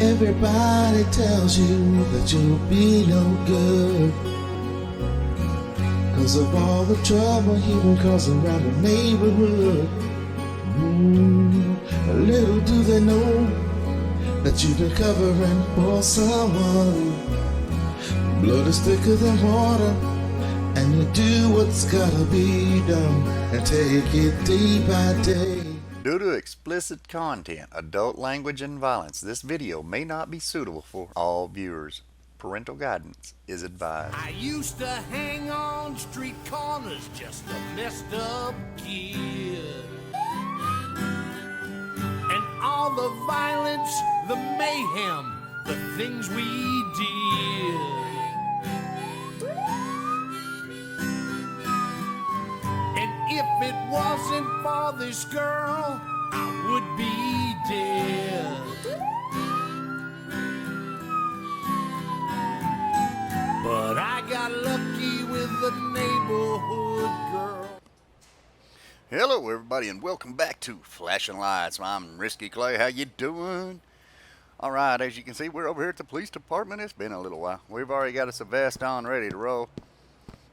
Everybody tells you that you'll be no good 'cause of all the trouble you've been causing around the neighborhood. Little do they know that you've been covering for someone. Blood is thicker than water, and you do what's gotta be done and take it day by day. Due to explicit content, adult language, and violence, this video may not be suitable for all viewers. Parental guidance is advised. I used to hang on street corners, just a messed up kid. And all the violence, the mayhem, the things we did. And if it wasn't for this girl, I would be dead. But I got lucky with the neighborhood girl. Hello everybody and welcome back to Flashing Lights. I'm RiskyClay. How you doing? Alright, as you can see, we're over here at the police department. It's been a little while. We've already got us a vest on, ready to roll.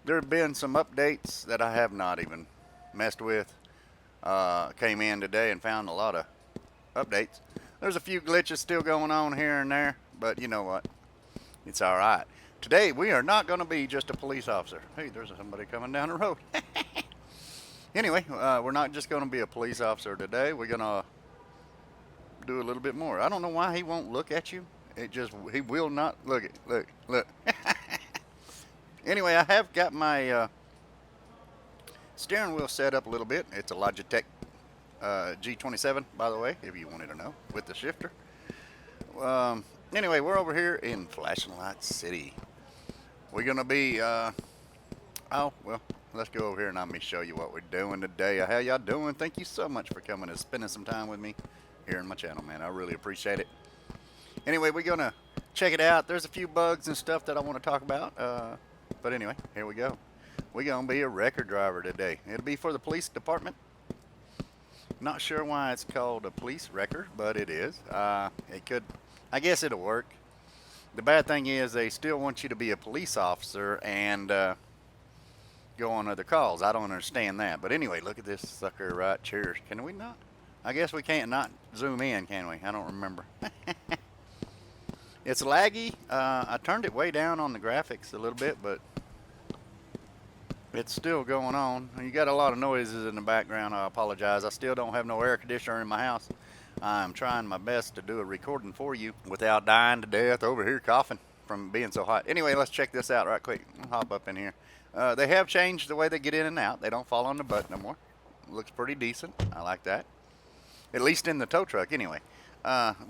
There have been some updates that I have not even messed with. Came in today and found a lot of updates. There's a few glitches still going on here and there, but you know what? It's alright. Today we are not going to be just a police officer. Hey, there's somebody coming down the road. Anyway, we're not just going to be a police officer today. We're going to do a little bit more. I don't know why he won't look at you. He will not look at, look. Anyway, I have got my steering wheel set up a little bit. It's a Logitech G27, by the way, if you wanted to know, with the shifter. Anyway, we're over here in Flashing Lights City. We're going to be, oh, well, let's go over here and let me show you what we're doing today. How y'all doing? Thank you so much for coming and spending some time with me here on my channel, man. I really appreciate it. Anyway, we're going to check it out. There's a few bugs and stuff that I want to talk about. But anyway, here we go. We're going to be a record driver today. It'll be for the police department. Not sure why it's called a police record, but it is. It could, I guess it'll work. The bad thing is they still want you to be a police officer and go on other calls. I don't understand that. But anyway, look at this sucker right here. Can we not? I guess we can't not zoom in, can we? I don't remember. It's laggy. I turned it way down on the graphics a little bit, but it's still going on. You got a lot of noises in the background. I apologize. I still don't have no air conditioner in my house. I'm trying my best to do a recording for you without dying to death over here coughing from being so hot. Anyway, let's check this out right quick. I'll hop up in here. They have changed the way they get in and out. They don't fall on the butt no more. Looks pretty decent. I like that. At least in the tow truck anyway.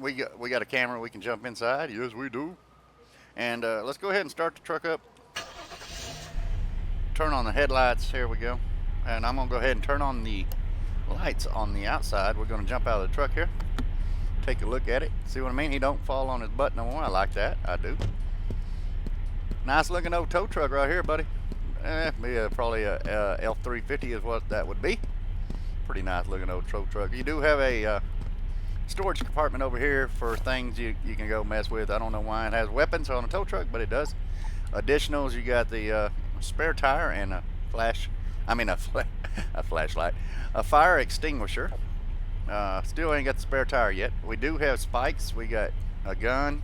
We got a camera we can jump inside. Yes, we do. And let's go ahead and start the truck up. Turn on the headlights. Here we go. And I'm going to go ahead and turn on the lights on the outside. We're going to jump out of the truck here. Take a look at it. See what I mean? He don't fall on his butt no more. I like that. I do. Nice looking old tow truck right here, buddy. Probably a F350 is what that would be. Pretty nice looking old tow truck. You do have a storage compartment over here for things you can go mess with. I don't know why it has weapons on a tow truck, but it does. Additionals, you got the spare tire and a flashlight, a fire extinguisher. Still ain't got the spare tire yet. We do have spikes. We got a gun,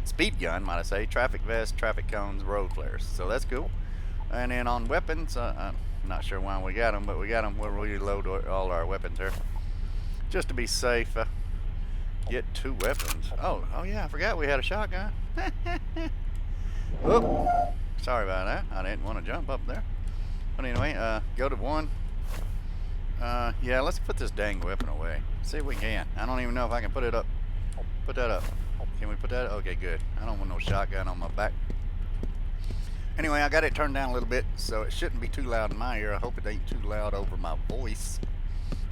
speed gun, might I say, traffic vest, traffic cones, road flares. So that's cool. And then on weapons, I'm not sure why we got them, but we got them where we load all our weapons here, just to be safe. Get 2 weapons. Oh yeah, I forgot we had a shotgun. Whoop. Sorry about that. I didn't want to jump up there. But anyway, go to 1. Yeah, let's put this dang weapon away. See if we can. I don't even know if I can put it up. Put that up. Can we put that up? Okay, good. I don't want no shotgun on my back. Anyway, I got it turned down a little bit, so it shouldn't be too loud in my ear. I hope it ain't too loud over my voice.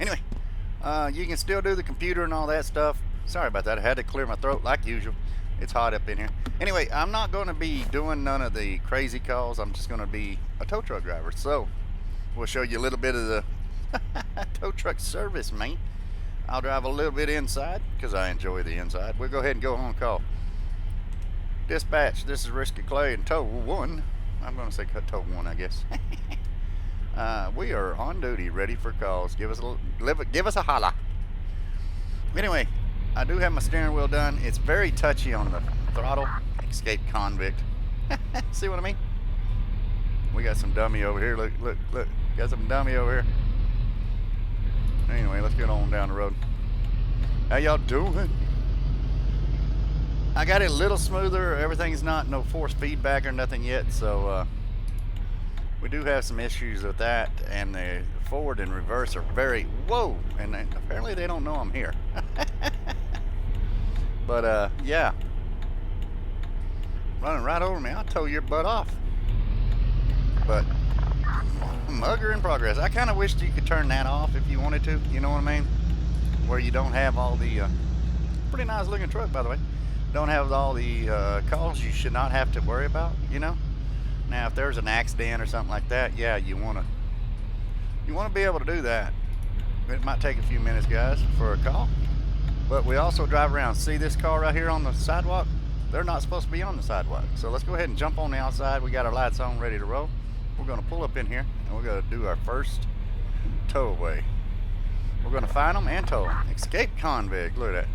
Anyway, you can still do the computer and all that stuff. Sorry about that. I had to clear my throat like usual. It's hot up in here. Anyway, I'm not going to be doing none of the crazy calls. I'm just going to be a tow truck driver. So, we'll show you a little bit of the tow truck service, man. I'll drive a little bit inside because I enjoy the inside. We'll go ahead and go on call. Dispatch, this is RiskyClay and tow 1. I'm going to say tow 1, I guess. We are on duty, ready for calls. Give us a holla. Anyway, I do have my steering wheel done. It's very touchy on the throttle. Escape convict. See what I mean? We got some dummy over here. Look. Got some dummy over here. Anyway, let's get on down the road. How y'all doing? I got it a little smoother. Everything's not no force feedback or nothing yet, so we do have some issues with that, and the forward and reverse are very whoa, and apparently they don't know I'm here. But yeah, running right over me. I'll tow your butt off. But mugger in progress. I kind of wished you could turn that off if you wanted to, you know what I mean, where you don't have all the pretty nice looking truck, by the way, don't have all the calls you should not have to worry about, you know. Now if there's an accident or something like that, yeah, you want to be able to do that. It might take a few minutes, guys, for a call, but we also drive around. See this car right here on the sidewalk? They're not supposed to be on the sidewalk, so let's go ahead and jump on the outside. We got our lights on, ready to roll. We're going to pull up in here and we're going to do our first tow away. We're going to find them and tow them. Escape convict, look at that.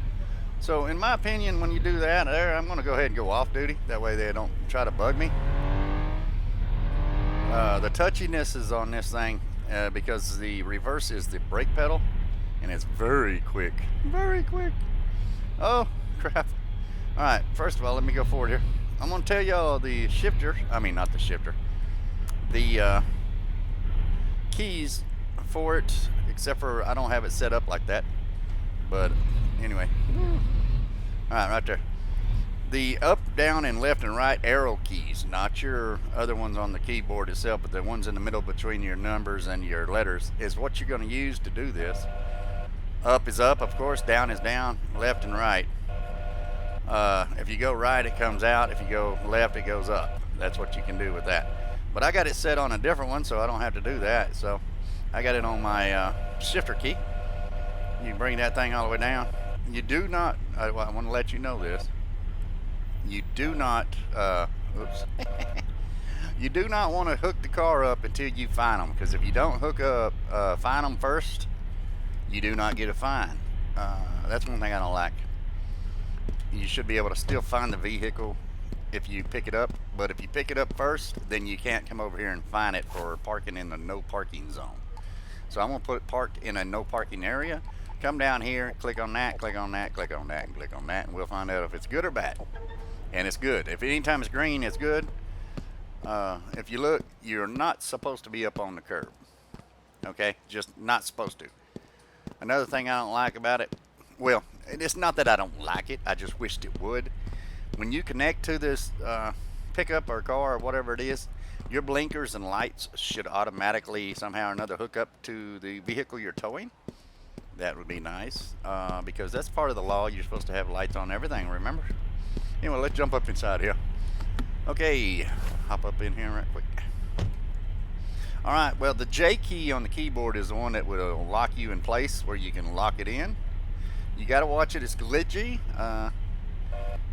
So in my opinion, when you do that, I'm going to go ahead and go off duty. That way they don't try to bug me. The touchiness is on this thing because the reverse is the brake pedal and it's very quick. Very quick. Oh, crap. All right, first of all, let me go forward here. I'm going to tell y'all the shifter, I mean not the shifter, the keys for it, except for I don't have it set up like that, but anyway. All right there, the up, down, and left and right arrow keys, not your other ones on the keyboard itself, but the ones in the middle between your numbers and your letters is what you're going to use to do this. Up is up, of course, down is down, left and right. If you go right, it comes out. If you go left, it goes up. That's what you can do with that. But I got it set on a different one, so I don't have to do that. So I got it on my shifter key. You can bring that thing all the way down. You do not, I want to let you know this, you do not, oops, you do not want to hook the car up until you find them, because if you don't hook up, find them first, you do not get a fine. That's one thing I don't like. You should be able to still find the vehicle if you pick it up, but if you pick it up first, then you can't come over here and find it for parking in the no parking zone. So I'm going to put it parked in a no parking area. Come down here, click on that, click on that, click on that, and click on that, and we'll find out if it's good or bad. And it's good. If anytime it's green, it's good. If you look, you're not supposed to be up on the curb. Okay? Just not supposed to. Another thing I don't like about it, well, it's not that I don't like it, I just wished it would. When you connect to this pickup or car or whatever it is, your blinkers and lights should automatically somehow or another hook up to the vehicle you're towing. That would be nice, because that's part of the law. You're supposed to have lights on everything, remember? Anyway, let's jump up inside here. Okay, hop up in here right quick. All right, well, the J key on the keyboard is the one that will lock you in place where you can lock it in. You got to watch it. It's glitchy.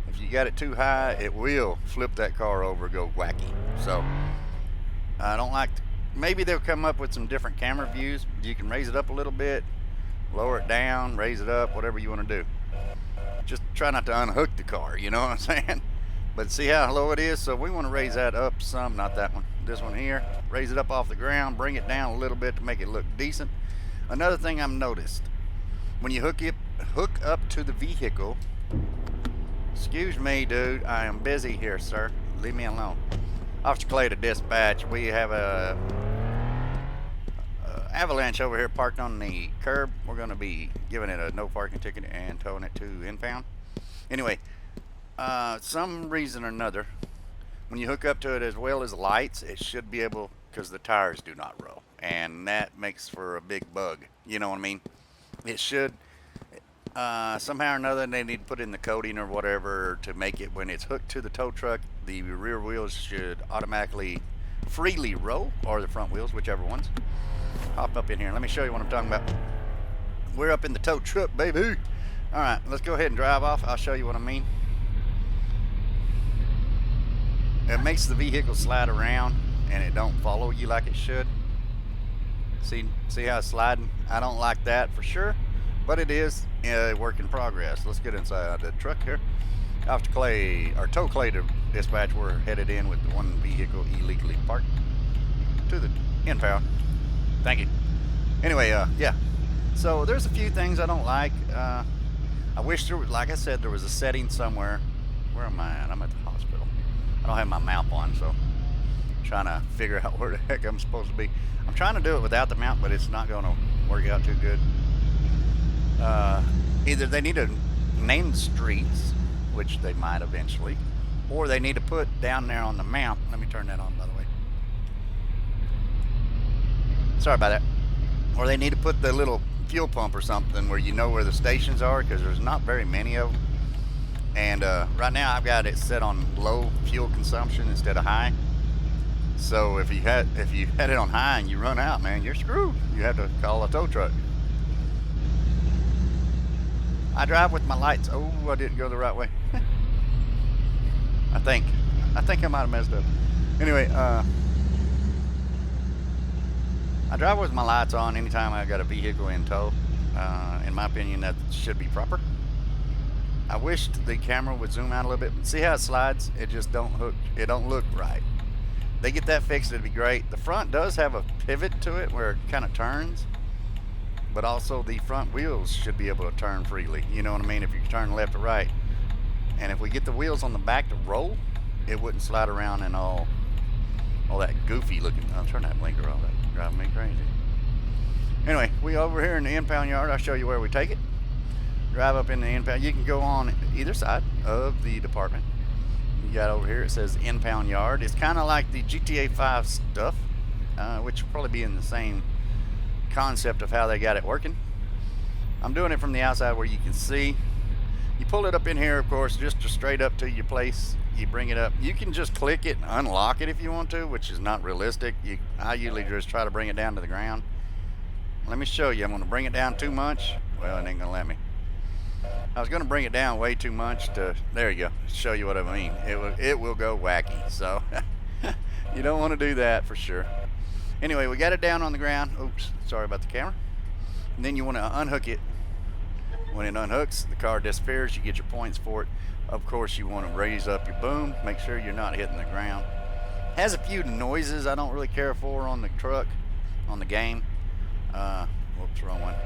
If you got it too high, it will flip that car over, go wacky. So I don't like maybe they'll come up with some different camera views. You can raise it up a little bit, lower it down, raise it up, whatever you want to do. Just try not to unhook the car, you know what I'm saying? But see how low it is? So we want to raise that up some, not that one, this one here. Raise it up off the ground, bring it down a little bit to make it look decent. Another thing I've noticed, when you hook up to the vehicle, excuse me dude, I am busy here sir, leave me alone. Officer Clay to dispatch, we have a avalanche over here parked on the curb. We're going to be giving it a no parking ticket and towing it to impound. Anyway, some reason or another, when you hook up to it as well as lights, it should be able, because the tires do not roll, and that makes for a big bug, you know what I mean? It should somehow or another they need to put in the coating or whatever to make it, when it's hooked to the tow truck, the rear wheels should automatically freely roll, or the front wheels, whichever ones. Hop up in here. Let me show you what I'm talking about. We're up in the tow truck, baby. All right, let's go ahead and drive off. I'll show you what I mean. It makes the vehicle slide around and it don't follow you like it should. See how it's sliding? I don't like that for sure, but it is a work in progress. Let's get inside the truck here. After Clay, or tow Clay to dispatch, we're headed in with the one vehicle illegally parked to the impound. Thank you. Anyway, yeah. So there's a few things I don't like. I wish there was, like I said, there was a setting somewhere. Where am I at? I'm at the hospital. I don't have my mount on, so I'm trying to figure out where the heck I'm supposed to be. I'm trying to do it without the mount, but it's not going to work out too good. Either they need to name the streets, which they might eventually, or they need to put down there on the mount. Let me turn that on, by the way. Sorry about that. Or they need to put the little fuel pump or something where you know where the stations are, because there's not very many of them. And right now I've got it set on low fuel consumption instead of high. So if you had it on high and you run out, man, you're screwed. You have to call a tow truck. I drive with my lights. Oh, I didn't go the right way. I think I might have messed up. Anyway, I drive with my lights on anytime I got a vehicle in tow. In my opinion, that should be proper. I wished the camera would zoom out a little bit. See how it slides? It just don't hook. It don't look right. They get that fixed, it'd be great. The front does have a pivot to it where it kind of turns, but also the front wheels should be able to turn freely. You know what I mean? If you turn left or right. And if we get the wheels on the back to roll, it wouldn't slide around and all that goofy looking. I'll turn that blinker off. That's driving me crazy. Anyway, we over here in the impound yard. I'll show you where we take it. Drive up in the impound. You can go on either side of the department. You got over here, it says impound yard. It's kind of like the GTA 5 stuff, which will probably be in the same concept of how they got it working. I'm doing it from the outside where you can see. You pull it up in here, of course, just straight up to your place. You bring it up. You can just click it and unlock it if you want to, which is not realistic. I usually just try to bring it down to the ground. Let me show you. I'm going to bring it down too much. Well, it ain't going to let me. I was going to bring it down way too much to, there you go, show you what I mean. It will go wacky, so you don't want to do that for sure. Anyway, we got it down on the ground. Oops, sorry about the camera. And then you want to unhook it. When it unhooks, the car disappears. You get your points for it. Of course, you want to raise up your boom. Make sure you're not hitting the ground. Has a few noises I don't really care for on the truck, on the game. Whoops, wrong one.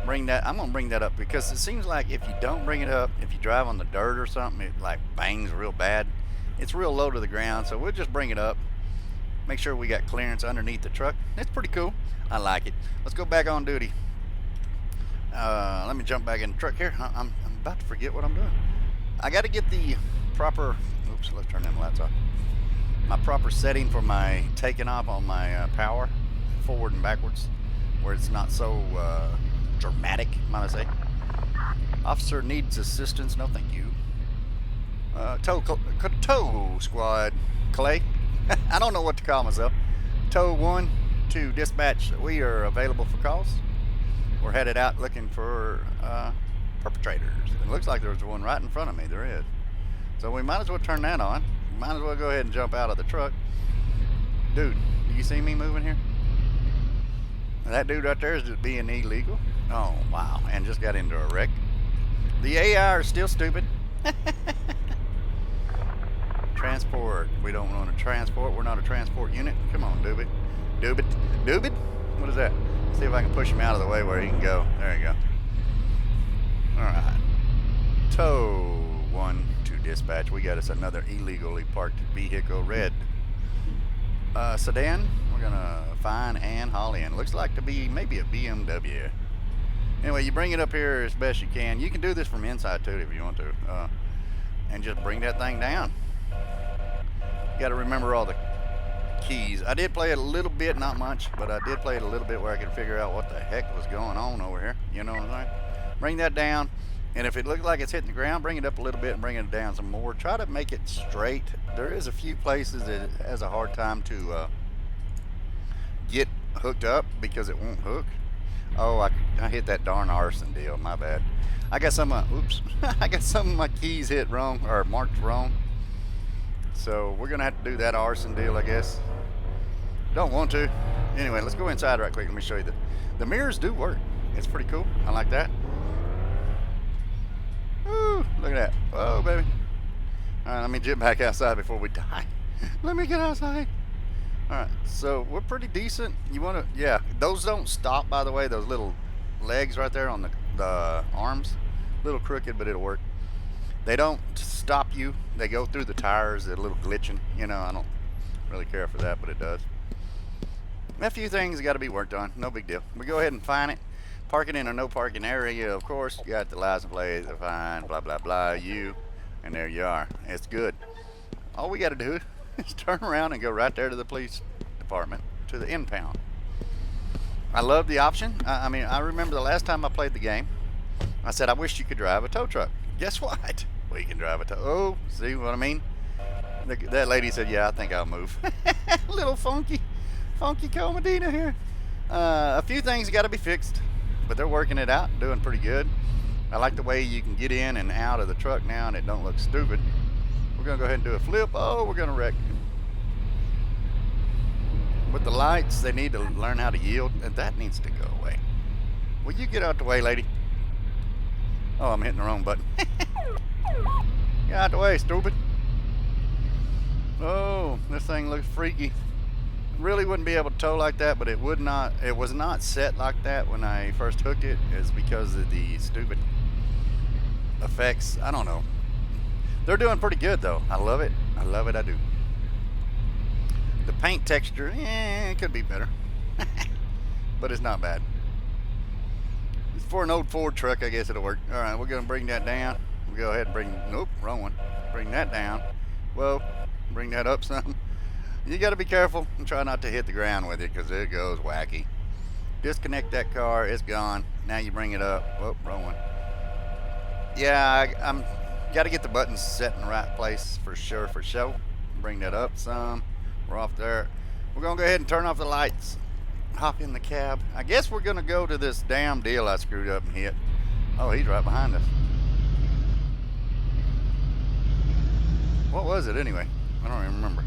I'm gonna bring that up because it seems like if you don't bring it up, if you drive on the dirt or something, it like bangs real bad. It's real low to the ground, so we'll just bring it up. Make sure we got clearance underneath the truck. It's pretty cool. I like it. Let's go back on duty. Let me jump back in the truck here. I'm about to forget what I'm doing. I got to get the proper. Oops, let's turn them lights off. My proper setting for my taking off on my power, forward and backwards, where it's not so dramatic, might I say. Officer needs assistance. No, thank you. Tow squad, Clay. I don't know what to call myself. Tow 1 to dispatch. We are available for calls. We're headed out looking for perpetrators. It looks like there's one right in front of me. There is. So we might as well turn that on. Might as well go ahead and jump out of the truck. Dude, do you see me moving here? That dude right there is just being illegal. Oh, wow. And just got into a wreck. The AI are still stupid. Transport. We don't want to transport. We're not a transport unit. Come on, Doobit. Doobit? Doobit? What is that? See if I can push him out of the way where he can go. There you go. Alright. Tow 1 to dispatch. We got us another illegally parked vehicle. Red sedan. We're going to find and haul in. Looks like to be maybe a BMW. Anyway, you bring it up here as best you can. You can do this from inside too if you want to. And just bring that thing down. You got to remember all the keys. I did play it a little bit, not much, but I did play it a little bit where I could figure out what the heck was going on over here. You know what I'm saying? Bring that down, and if it looks like it's hitting the ground, bring it up a little bit and bring it down some more. Try to make it straight. There is a few places that it has a hard time to get hooked up because it won't hook. Oh, I hit that darn arson deal. My bad. I got some. Oops. I got some of my keys hit wrong or marked wrong. So we're gonna have to do that arson deal, I guess. Don't want to. Anyway, let's go inside right quick. Let me show you the mirrors do work. It's pretty cool. I like that. Ooh, look at that. Oh, baby. All right, let me jump back outside before we die. Let me get outside. All right, so we're pretty decent. You want to, yeah, those don't stop, by the way, those little legs right there on the arms. A little crooked, but it'll work. They don't stop you. They go through the tires. They're a little glitching. You know, I don't really care for that, but it does. A few things got to be worked on. No big deal. We go ahead and find it. Park it in a no parking area, of course. You got the license plate, the fine, blah, blah, blah, and there you are. It's good. All we got to do is turn around and go right there to the police department, to the impound. I love the option. I mean, I remember the last time I played the game, I said, I wish you could drive a tow truck. Guess what? We can drive a tow. Oh, see what I mean? That lady said, yeah, I think I'll move. Little funky Comedina here. A few things got to be fixed, but they're working it out, doing pretty good. I like the way you can get in and out of the truck now and it don't look stupid. We're gonna go ahead and do a flip. Oh, we're gonna wreck. With the lights, they need to learn how to yield, and that needs to go away. Will you get out the way, lady? Oh, I'm hitting the wrong button. Get out the way, stupid. Oh, this thing looks freaky. Really wouldn't be able to tow like that, but it was not set like that when I first hooked it. It's because of the stupid effects. I don't know. They're doing pretty good though. I love it. I love it. I do. The paint texture, it could be better. But it's not bad. For an old Ford truck, I guess it'll work. All right, we're gonna bring that down. We'll go ahead and bring, nope, wrong one. Bring that down. Whoa, bring that up some. You gotta be careful and try not to hit the ground with it because it goes wacky. Disconnect that car, it's gone. Now you bring it up. Whoop, wrong one. Yeah, I'm gotta get the buttons set in the right place for sure, for show. Bring that up some. We're off there. We're gonna go ahead and turn off the lights. Hop in the cab. I guess we're gonna go to this damn deal I screwed up and hit. Oh, he's right behind us. What was it anyway? I don't even remember.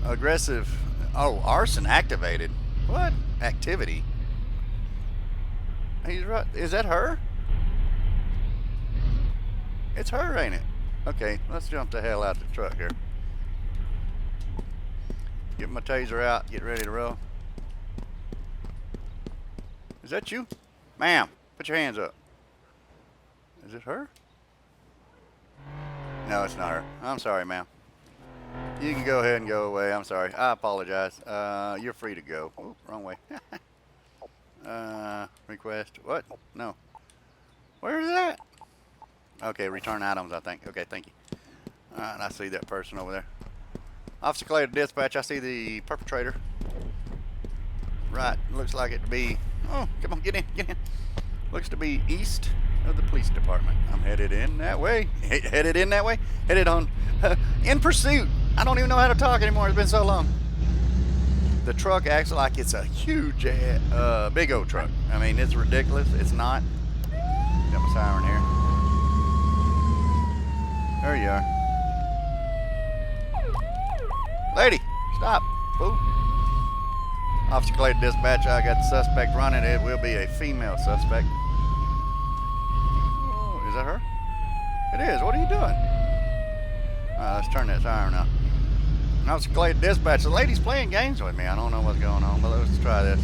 Aggressive. Oh, arson activated. What? Activity? He's right. Is that her? It's her, ain't it? Okay, let's jump the hell out of the truck here. Get my taser out. Get ready to roll. Is that you? Ma'am, put your hands up. Is it her? No, it's not her. I'm sorry, ma'am. You can go ahead and go away. I'm sorry. I apologize. You're free to go. Oh, wrong way. Request. What? No. Where is that? Okay, return items, I think. Okay, thank you. Alright, I see that person over there. Officer Clay to dispatch. I see the perpetrator. Right. Looks like it to be... Oh, come on, get in, get in. Looks to be east of the police department. I'm headed in that way. Headed in that way? Headed on. In pursuit. I don't even know how to talk anymore. It's been so long. The truck acts like it's a huge, big old truck. I mean, it's ridiculous. It's not. Got my siren here. There you are. Lady, stop. Fool. Officer Clay to dispatch. I got the suspect running. It will be a female suspect. Oh, is that her? It is. What are you doing? Let's turn that siren on. Officer Clay to dispatch. The lady's playing games with me. I don't know what's going on, but let's try this.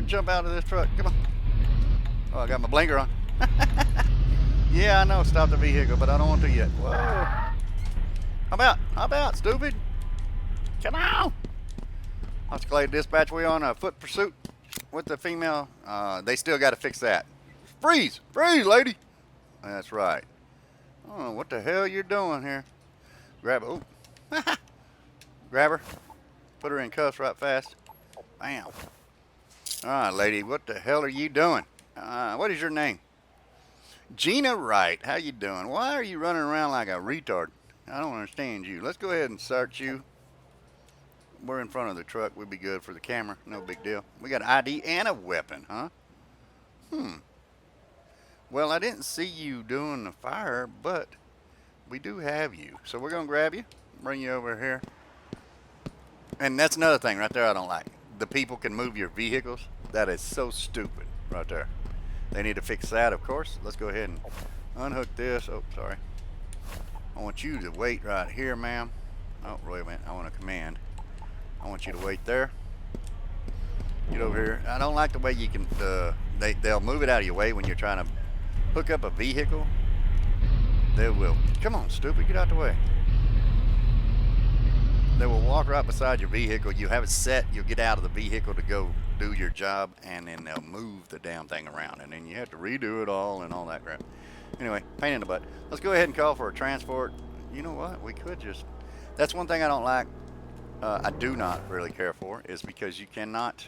Jump out of this truck. Come on. Oh, I got my blinker on. Yeah, I know. Stop the vehicle, but I don't want to yet. Whoa. How about, stupid? Come on. Officer Clay to dispatch. We on a foot pursuit with the female. They still got to fix that. Freeze, lady. That's right. I don't know what the hell you're doing here. Grab her. Oh. Grab her. Put her in cuffs right fast. Bam. All right, lady. What the hell are you doing? What is your name? Gina Wright. How you doing? Why are you running around like a retard? I don't understand you. Let's go ahead and search you. we're in front of the truck. We'd be good for the camera. No big deal. We got an ID and a weapon, huh? Well, I didn't see you doing the fire, but we do have you. So we're going to grab you, bring you over here. And that's another thing right there I don't like. The people can move your vehicles. That is so stupid right there. They need to fix that, of course. Let's go ahead and unhook this. Oh, sorry. I want you to wait right here, ma'am. Oh, wait a minute. I want a command. I want you to wait there. Get over here. I don't like the way you can, they'll move it out of your way when you're trying to hook up a vehicle. They will. Come on, stupid. Get out the way. They will walk right beside your vehicle. You have it set. You'll get out of the vehicle to go do your job, and then they'll move the damn thing around, and then you have to redo it all and all that crap. Anyway, pain in the butt. Let's go ahead and call for a transport. You know what? We could just... That's one thing I don't like. I do not really care for, is because you cannot...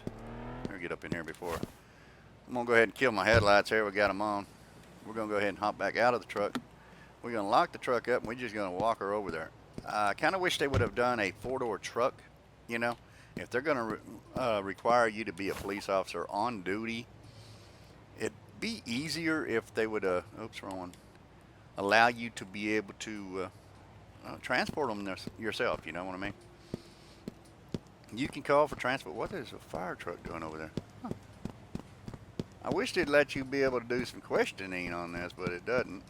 Let me get up in here before. I'm going to go ahead and kill my headlights here. We got them on. We're going to go ahead and hop back out of the truck. We're going to lock the truck up, and we're just going to walk her over there. I kind of wish they would have done a four-door truck, you know. If they're going to require you to be a police officer on duty, it'd be easier if they would, oops, wrong one, allow you to be able to transport them yourself, you know what I mean? You can call for transport. What is a fire truck doing over there? Huh. I wish they'd let you be able to do some questioning on this, but it doesn't.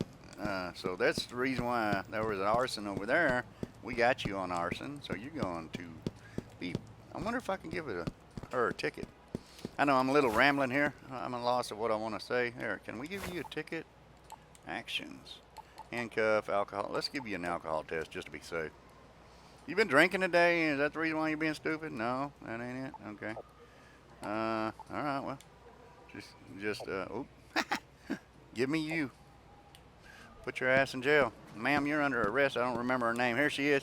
So that's the reason why there was an arson over there. We got you on arson, so you're going to be... I wonder if I can give her a ticket. I know I'm a little rambling here. I'm at a loss of what I want to say. Here, can we give you a ticket? Actions. Handcuff, alcohol. Let's give you an alcohol test just to be safe. You been drinking today? Is that the reason why you're being stupid? No, that ain't it. Okay. All right. Well, oop. Give me you. Put your ass in jail. Ma'am, you're under arrest. I don't remember her name. Here she is.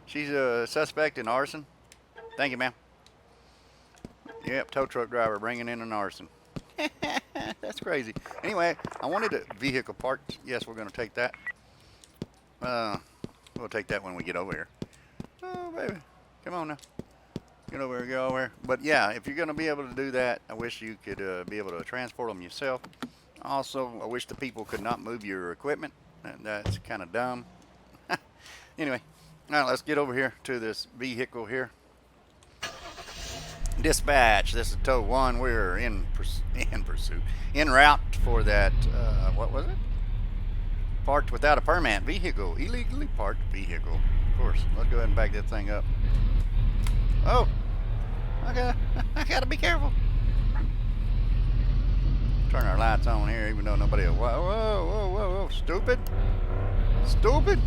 She's a suspect in arson. Thank you, ma'am. Yep, tow truck driver bringing in an arson. That's crazy. Anyway, I wanted a vehicle parts. Yes, we're going to take that. We'll take that when we get over here. Oh, baby. Come on now. Get over here, go over here. But yeah, if you're going to be able to do that, I wish you could be able to transport them yourself. Also, I wish the people could not move your equipment. That's kind of dumb. Anyway, now let's get over here to this vehicle here. Dispatch, this is tow 1. We're en route for that, what was it? Parked without a permit vehicle. Illegally parked vehicle. Of course. Let's go ahead and back that thing up. Oh, I gotta be careful. Turn our lights on here, even though nobody will. Whoa, whoa, whoa, whoa, stupid. Stupid.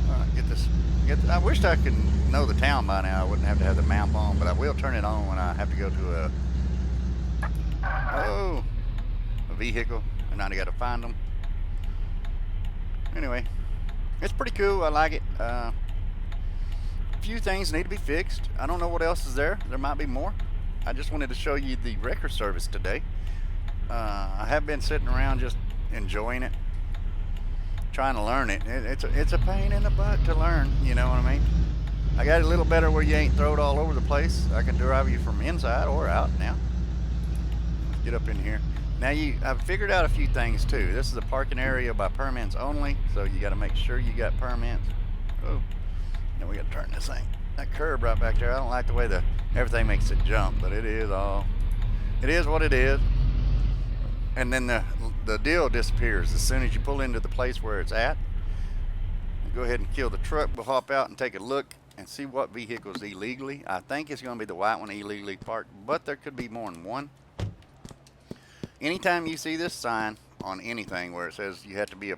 All right, get this. I wished I could know the town by now. I wouldn't have to have the map on, but I will turn it on when I have to go to a vehicle, and I got to find them. Anyway, it's pretty cool. I like it. A few things need to be fixed. I don't know what else is there. There might be more. I just wanted to show you the record service today. I have been sitting around just enjoying it, trying to learn it. It's a pain in the butt to learn, you know what I mean? I got it a little better where you ain't thrown all over the place. I can drive you from inside or out now. Let's get up in here. Now I've figured out a few things too. This is a parking area by permits only, so you got to make sure you got permits. Oh, now we got to turn this thing. That curb right back there, I don't like the way everything makes it jump, but it is what it is. And then the deal disappears as soon as you pull into the place where it's at. Go ahead and kill the truck. We'll hop out and take a look and see what vehicle's illegally. I think it's going to be the white one illegally parked, but there could be more than one. Anytime you see this sign on anything where it says you have to be a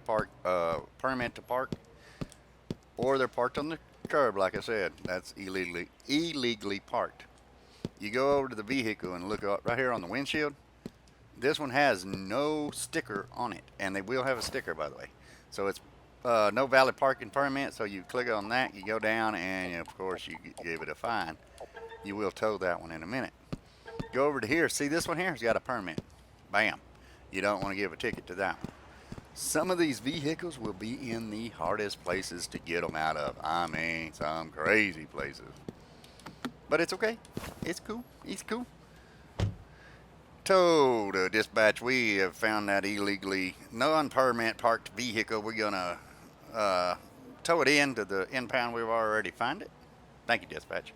permit to park, or they're parked on the curb, like I said, that's illegally parked. You go over to the vehicle and look up right here on the windshield. This one has no sticker on it, and they will have a sticker, by the way. So it's no valid parking permit. So you click on that, you go down, and of course you give it a fine. You will tow that one in a minute. Go over to here. See this one here has got a permit. Bam. You don't want to give a ticket to that one. Some of these vehicles will be in the hardest places to get them out of. I mean, some crazy places. But it's okay. It's cool. It's cool. Told dispatch, we have found that illegally non-permit parked vehicle. We're gonna tow it into the impound. We've already found it. Thank you, dispatch.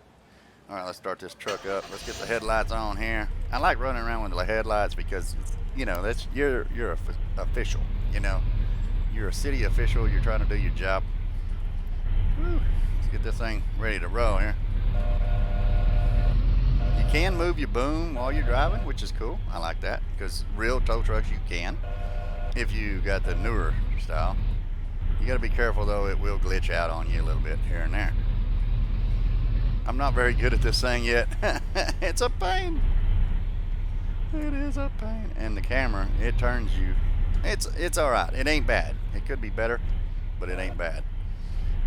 All right, let's start this truck up. Let's get the headlights on here. I like running around with the headlights because, you know, that's you're a official. You know, you're a city official. You're trying to do your job. Whew. Let's get this thing ready to roll here. You can move your boom while you're driving, which is cool. I like that because real tow trucks you can, if you got the newer style. You got to be careful though; it will glitch out on you a little bit here and there. I'm not very good at this thing yet. It's a pain. It is a pain. And the camera, it turns you. It's all right. It ain't bad. It could be better, but it ain't bad.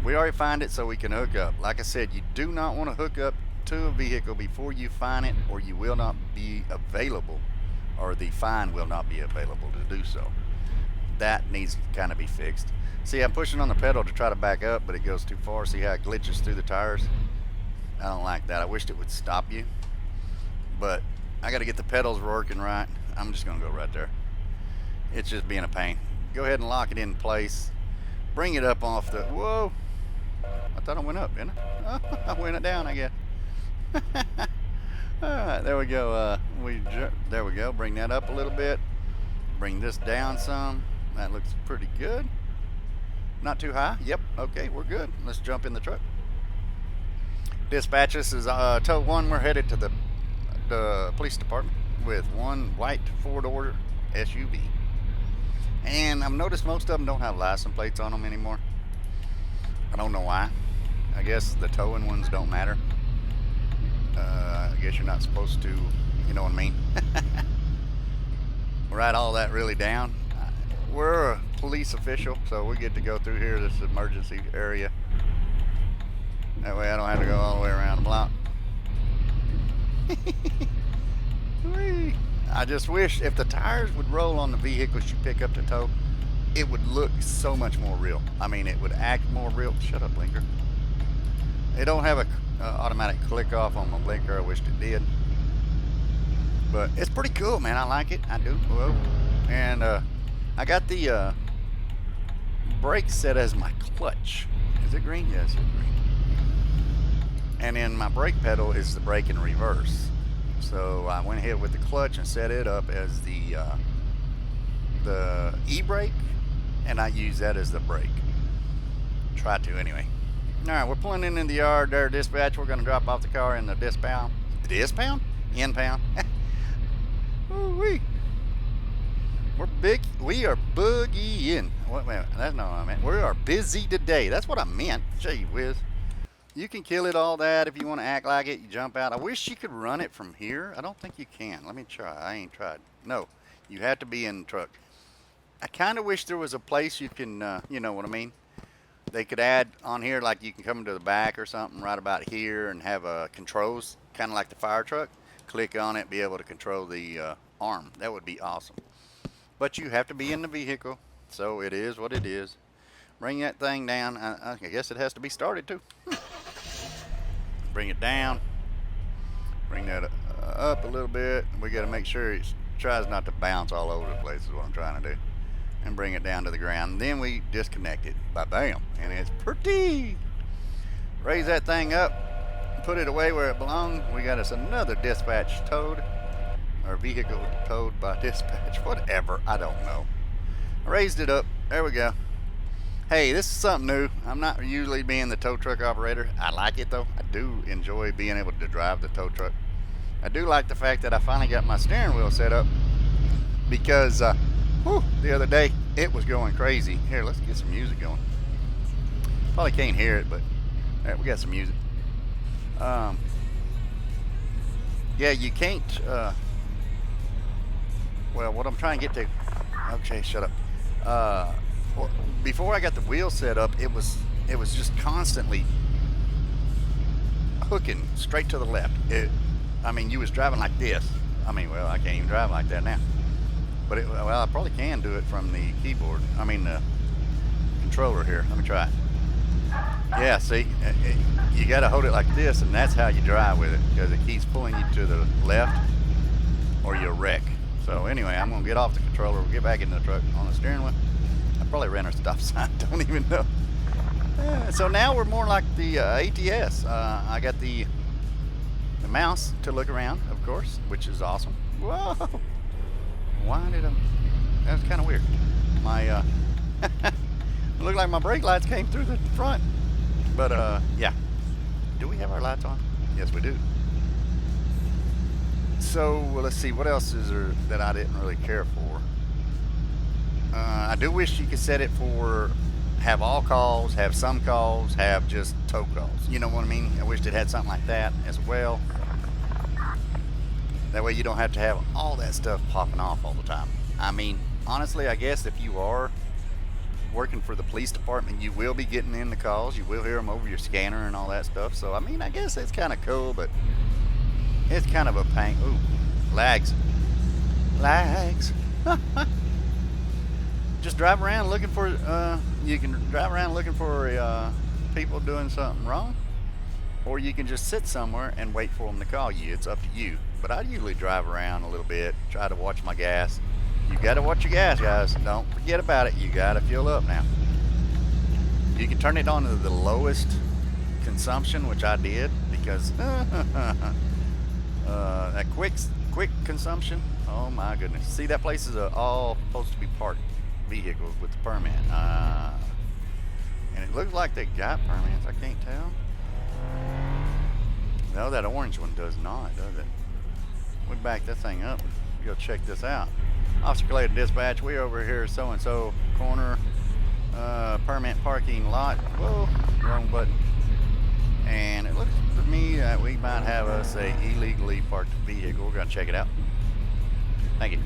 We already find it so we can hook up. Like I said, you do not want to hook up to a vehicle before you find it, or you will not be available, or the fine will not be available to do so. That needs to kind of be fixed. See, I'm pushing on the pedal to try to back up, but it goes too far. See how it glitches through the tires? I don't like that. I wished it would stop you, but I got to get the pedals working right. I'm just going to go right there. It's just being a pain. Go ahead and lock it in place. Bring it up off the, whoa. I thought I went up, didn't I? Oh, I went it down, I guess. All right, there we go. There we go. Bring that up a little bit. Bring this down some. That looks pretty good. Not too high. Yep. Okay, we're good. Let's jump in the truck. Dispatch, this is tow 1. We're headed to the police department with one white 4-door SUV. And I've noticed most of them don't have license plates on them anymore. I don't know why. I guess the towing ones don't matter. I guess you're not supposed to, you know what I mean? Write all that really down. We're a police official, so we get to go through here, this emergency area. That way I don't have to go all the way around the block. I just wish if the tires would roll on the vehicles you pick up to tow, it would look so much more real. I mean, it would act more real. Shut up, blinker. They don't have a automatic click off on my blinker. I wished it did. But it's pretty cool, man. I like it. I do. Whoa. And I got the brake set as my clutch. Is it green? Yes, it's green. And then my brake pedal is the brake in reverse. So I went ahead with the clutch and set it up as the e-brake, and I use that as the brake. Try to anyway. All right, we're pulling in the yard there, dispatch. We're going to drop off the car in the dispound. Dispound? Impound. Ooh-wee. We are boogieing. Wait, that's not what I meant. We are busy today. That's what I meant. Gee whiz. You can kill it all that if you want to act like it. You jump out. I wish you could run it from here. I don't think you can. Let me try. I ain't tried. No, you have to be in the truck. I kind of wish there was a place you can, you know what I mean? They could add on here, like you can come to the back or something right about here and have controls, kind of like the fire truck. Click on it, be able to control the arm. That would be awesome. But you have to be in the vehicle, so it is what it is. Bring that thing down. I guess it has to be started too. Bring it down. Bring that up a little bit. We got to make sure it tries not to bounce all over the place is what I'm trying to do. And bring it down to the ground. Then we disconnect it. Bam. And it's pretty. Raise that thing up. Put it away where it belongs. We got us another dispatch towed. Our vehicle towed by dispatch. Whatever. I don't know. I raised it up. There we go. Hey, this is something new. I'm not usually being the tow truck operator. I like it though. I do enjoy being able to drive the tow truck. I do like the fact that I finally got my steering wheel set up because the other day it was going crazy. Here, let's get some music going. Probably can't hear it, but we got some music. Yeah, you can't. Well, what I'm trying to get to. Okay, shut up. Well, before I got the wheel set up, it was just constantly hooking straight to the left. I mean, you was driving like this. I mean, well, I can't even drive like that now. But well, I probably can do it from the keyboard. I mean the controller here. Let me try it. Yeah, see, you got to hold it like this, and that's how you drive with it, because it keeps pulling you to the left, or you'll wreck. So anyway, I'm gonna get off the controller. We'll get back in the truck on the steering wheel. I probably ran a stop sign. Don't even know. So now we're more like the ATS. I got the mouse to look around, of course, which is awesome. Whoa! Why did I? That's kind of weird. My it looked like my brake lights came through the front. But yeah. Do we have our lights on? Yes, we do. So well, let's see. What else is there that I didn't really care for? I do wish you could set it for have all calls, have some calls, have just tow calls. You know what I mean? I wish it had something like that as well. That way you don't have to have all that stuff popping off all the time. I mean, honestly, I guess if you are working for the police department, you will be getting in the calls. You will hear them over your scanner and all that stuff. So, I mean, I guess it's kind of cool, but it's kind of a pain. Ooh, lags. Lags. Just drive around looking for, you can drive around looking for people doing something wrong. Or you can just sit somewhere and wait for them to call you. It's up to you. But I usually drive around a little bit, try to watch my gas. You got to watch your gas, guys. Don't forget about it. You got to fuel up now. You can turn it on to the lowest consumption, which I did, because that quick consumption. Oh my goodness! See, that place is all supposed to be parked vehicles with the permit, and it looks like they got permits. I can't tell. No, that orange one does not, does it? We back that thing up. Go check this out. Officer Clay to dispatch. We over here so-and-so corner permit parking lot. Whoa, wrong button. And it looks to me that we might have us a illegally parked vehicle. We're gonna check it out. Thank you.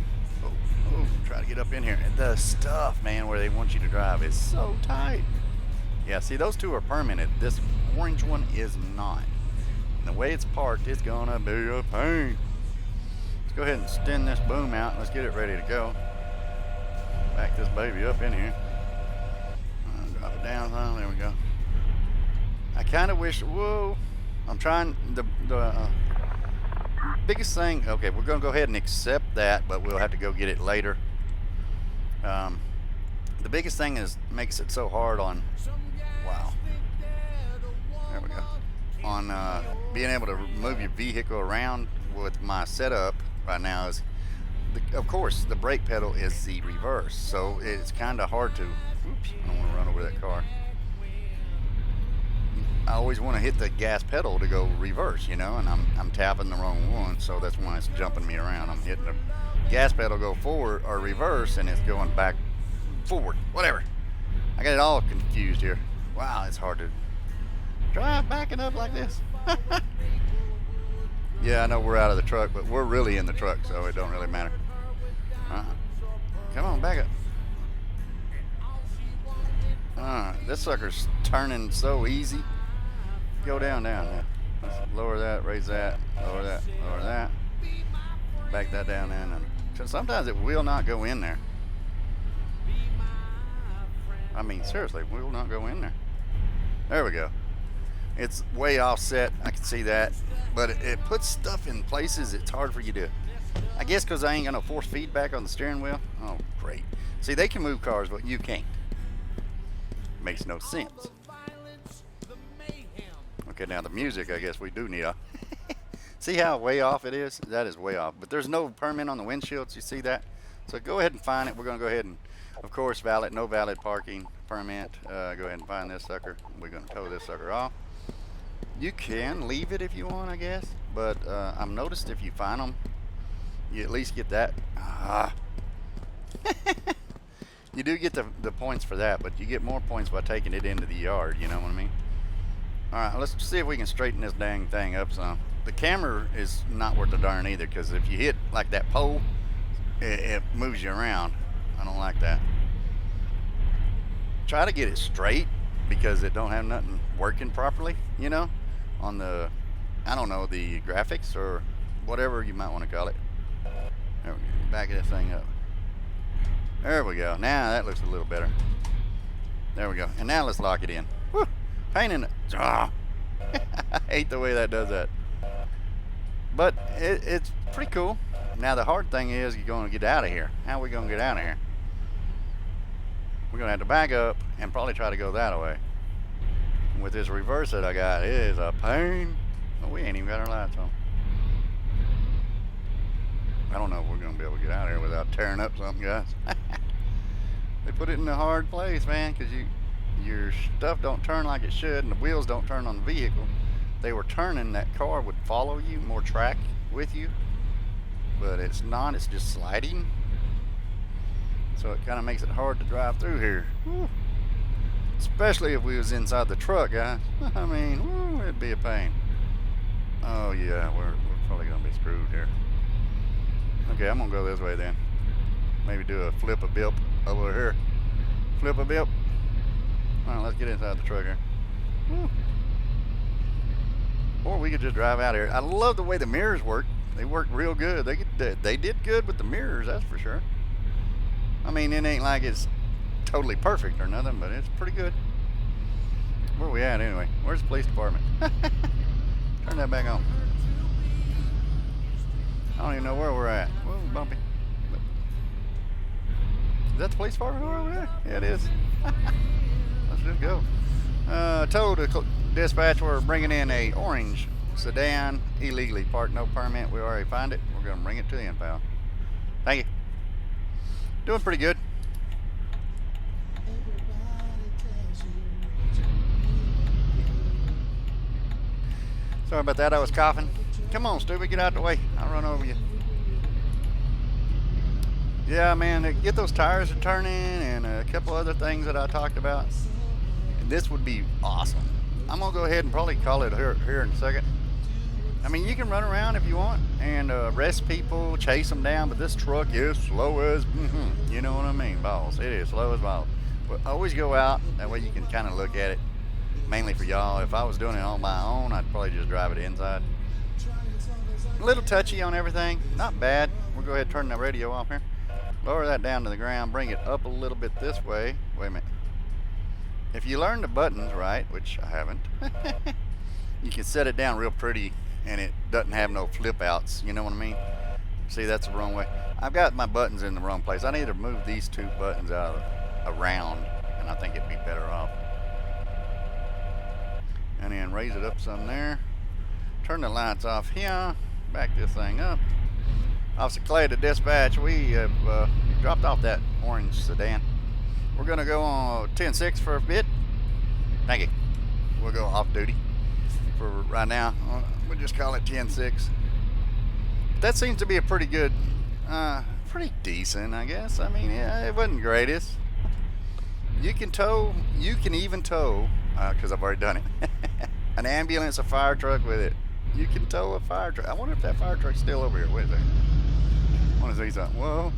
Oh, try to get up in here. The stuff, man, where they want you to drive is so tight. Yeah, see, those two are permitted. This orange one is not. And the way it's parked, it's gonna be a pain. Let's go ahead and extend this boom out. Let's get it ready to go. Back this baby up in here. Drop it down some. There we go. I kind of wish. Whoa! I'm trying the biggest thing. Okay, we're gonna go ahead and accept that, but we'll have to go get it later. The biggest thing is makes it so hard on. Wow. There we go. On being able to move your vehicle around with my setup right now is, of course, the brake pedal is the reverse, so it's kind of hard to. Oops! I don't want to run over that car. I always want to hit the gas pedal to go reverse, you know, and I'm tapping the wrong one, so that's why it's jumping me around. I'm hitting the gas pedal go forward or reverse, and it's going back forward, whatever. I got it all confused here. Wow, it's hard to drive backing up like this. Yeah, I know we're out of the truck, but we're really in the truck, so it don't really matter. Come on, back up. This sucker's turning so easy. Go down. Let's lower that, raise that, lower that, lower that. Back that down in. And sometimes it will not go in there. I mean, seriously, we will not go in there. There we go. It's way offset. I can see that. But it puts stuff in places it's hard for you to. I guess because I ain't got no force feedback on the steering wheel. Oh, great. See, they can move cars, but you can't. Makes no sense. Okay, now the music, I guess we do need a. See how way off it is? That is way off. But there's no permit on the windshields. You see that? So go ahead and find it. We're going to go ahead and, of course, valid, no valid parking permit. Go ahead and find this sucker. We're going to tow this sucker off. You can leave it if you want, I guess. But I've noticed if you find them, you at least get that. You do get the points for that, but you get more points by taking it into the yard, you know what I mean? Alright, let's see if we can straighten this dang thing up some. The camera is not worth a darn either, because if you hit like that pole, it moves you around. I don't like that. Try to get it straight, because it don't have nothing working properly, you know, on the, I don't know, the graphics or whatever you might want to call it. There we go. Back this thing up. There we go. Now that looks a little better. There we go. And now let's lock it in. Woo! Pain in it. Oh. I hate the way that does that. But it's pretty cool. Now the hard thing is you're going to get out of here. How are we going to get out of here? We're going to have to back up and probably try to go that way. With this reverse that I got, it is a pain. Oh, we ain't even got our lights on. I don't know if we're going to be able to get out of here without tearing up something, guys. They put it in a hard place, man, because your stuff don't turn like it should, and the wheels don't turn on the vehicle. They were turning, that car would follow you, more track with you, but it's not, it's just sliding. So it kind of makes it hard to drive through here. Woo. Especially if we was inside the truck, guys. I mean, woo, it'd be a pain. Oh yeah, we're probably gonna be screwed here. Okay, I'm gonna go this way then. Maybe do a flip a bip over here. Flip a bip. All right, let's get inside the truck here. Woo. Or we could just drive out here. I love the way the mirrors work. They work real good. They did good with the mirrors, that's for sure. I mean, it ain't like it's totally perfect or nothing, but it's pretty good. Where are we at anyway? Where's the police department? Turn that back on. I don't even know where we're at. Whoa, bumpy. Is that the police department over there? Yeah, it is. Let's just go. Told the dispatch we're bringing in a orange sedan, illegally parked, no permit. We already found it. We're going to bring it to the impound. Thank you. Doing pretty good. Sorry about that, I was coughing. Come on, stupid, get out the way. I'll run over you. Yeah, man, get those tires are turning and a couple other things that I talked about. This would be awesome. I'm gonna go ahead and probably call it here in a second. I mean, you can run around if you want and arrest people, chase them down, but this truck is slow as, you know what I mean, balls. It is slow as balls. But always go out, that way you can kind of look at it. Mainly for y'all. If I was doing it on my own, I'd probably just drive it inside. A little touchy on everything, not bad. We'll go ahead and turn the radio off here. Lower that down to the ground, bring it up a little bit this way. Wait a minute. If you learn the buttons right, which I haven't, you can set it down real pretty and it doesn't have no flip outs, you know what I mean? See, that's the wrong way. I've got my buttons in the wrong place. I need to move these two buttons around, and I think it'd be better off. And then raise it up some there. Turn the lights off here. Back this thing up. Officer Clay to dispatch. We have dropped off that orange sedan. We're gonna go on 10-6 for a bit. Thank you. We'll go off duty for right now. We'll just call it 10-6. That seems to be a pretty good, pretty decent, I guess. I mean, yeah, it wasn't the greatest. You can tow, you can even tow, because I've already done it, an ambulance, a fire truck with it. You can tow a fire truck. I wonder if that fire truck's still over here. Wait a second. I want to see something. Whoa.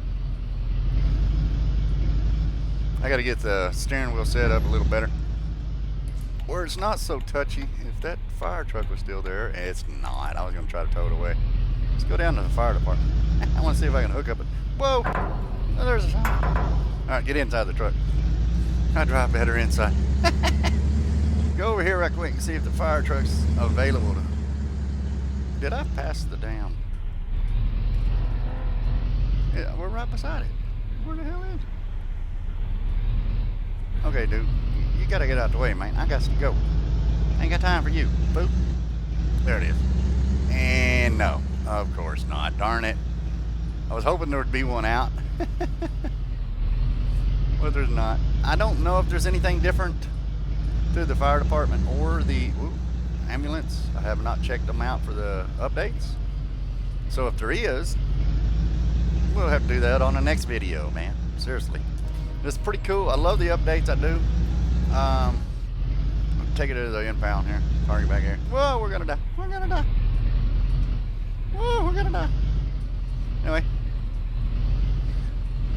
I got to get the steering wheel set up a little better, where it's not so touchy. If that fire truck was still there, it's not. I was going to try to tow it away. Let's go down to the fire department. I want to see if I can hook up it. Whoa. Oh, there's a sign. All right, get inside the truck. I drive better inside. Go over here right quick and see if the fire truck's available to... Did I pass the damn... Yeah, we're right beside it. Where the hell is it? Okay, dude. You gotta get out the way, man. I got to go. Ain't got time for you. Boop. There it is. And no. Of course not. Darn it. I was hoping there would be one out. But there's not. I don't know if there's anything different through the fire department or the ambulance. I have not checked them out for the updates. So if there is, we'll have to do that on the next video, man. Seriously. It's pretty cool. I love the updates, I do. I'll take it to the impound here. Park back here. Whoa, we're gonna die. We're gonna die. Whoa, we're gonna die. Anyway.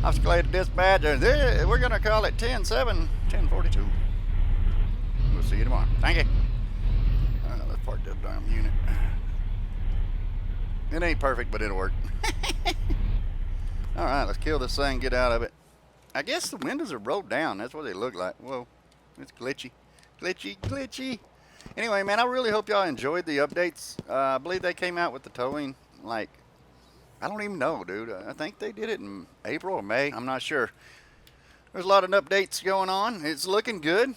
Officer Clay to dispatch. We're gonna call it 10-7, 1042. We'll see you tomorrow. Thank you. Let's park that damn unit. It ain't perfect, but it'll work. Alright, let's kill this thing, get out of it. I guess the windows are rolled down. That's what they look like. Whoa, it's glitchy. Glitchy. Anyway, man, I really hope y'all enjoyed the updates. I believe they came out with the towing, like, I don't even know, dude. I think they did it in April or May. I'm not sure. There's a lot of updates going on. It's looking good.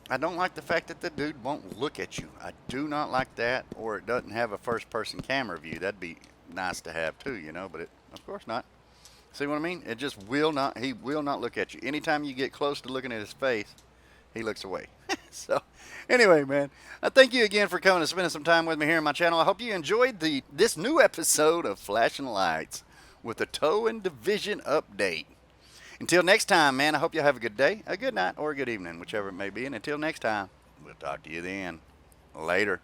I don't like the fact that the dude won't look at you. I do not like that, or it doesn't have a first-person camera view. That'd be nice to have too, you know, but of course not. See what I mean? It just will not, he will not look at you. Anytime you get close to looking at his face, he looks away. So, anyway, man, I thank you again for coming and spending some time with me here on my channel. I hope you enjoyed this new episode of Flashing Lights with the Tow and Division update. Until next time, man, I hope you have a good day, a good night, or a good evening, whichever it may be. And until next time, we'll talk to you then. Later.